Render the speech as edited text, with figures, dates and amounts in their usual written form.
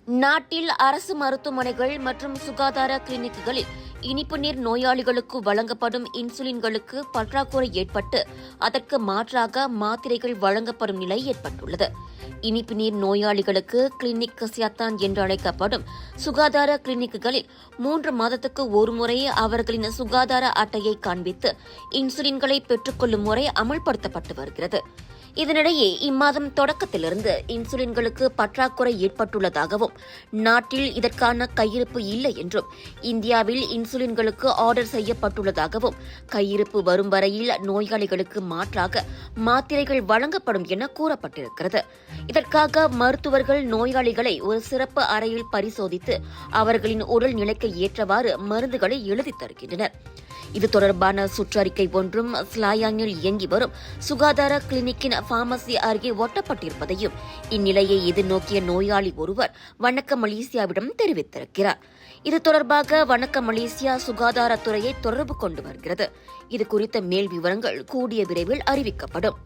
நாட்டில் அரசு மருத்துவமனைகள் மற்றும் சுகாதார கிளினிக்குகளில் இனிப்பு நீர் நோயாளிகளுக்கு வழங்கப்படும் இன்சுலின்களுக்கு பற்றாக்குறை ஏற்பட்டு அதற்கு மாற்றாக மாத்திரைகள் வழங்கப்படும் நிலை ஏற்பட்டுள்ளது. இனிப்பு நீர் நோயாளிகளுக்கு கிளினிக் கசியாத்தான் என்று அழைக்கப்படும் சுகாதார கிளினிக்குகளில் 3 மாதத்துக்கு ஒருமுறை அவர்களின் சுகாதார அட்டையை காண்பித்து இன்சுலின்களை பெற்றுக்கொள்ளும் முறை அமல்படுத்தப்பட்டு வருகிறது. இதனிடையே இம்மாதம் தொடக்கத்திலிருந்து இன்சுலின்களுக்கு பற்றாக்குறை ஏற்பட்டுள்ளதாகவும் நாட்டில் இதற்கான கையிருப்பு இல்லை என்றும் இந்தியாவில் இன்சுலின்களுக்கு ஆர்டர் செய்யப்பட்டுள்ளதாகவும் கையிருப்பு வரும் வரையில் நோயாளிகளுக்கு மாற்றாக மாத்திரைகள் வழங்கப்படும் என கூறப்பட்டிருக்கிறது. இதற்காக மருத்துவர்கள் நோயாளிகளை ஒரு சிறப்பு அறையில் பரிசோதித்து அவர்களின் உடல் நிலைக்கு ஏற்றவாறு மருந்துகளை எழுதித் தருகின்றனர். இது தொடர்பான சுற்றறிக்கை ஒன்றும் ஸ்லாயாங்கில் இயங்கி வரும் சுகாதார கிளினிக்கின் பார்மசி அருகே ஒட்டப்பட்டிருப்பதையும் இந்நிலையை எதிர்நோக்கிய நோயாளி ஒருவர் வணக்க மலேசியாவிடம் தெரிவித்திருக்கிறார். இது தொடர்பாக வணக்க மலேசியா சுகாதாரத்துறையை தொடர்பு கொண்டு வருகிறது. இது குறித்த மேல் விவரங்கள் கூடிய விரைவில் அறிவிக்கப்படும்.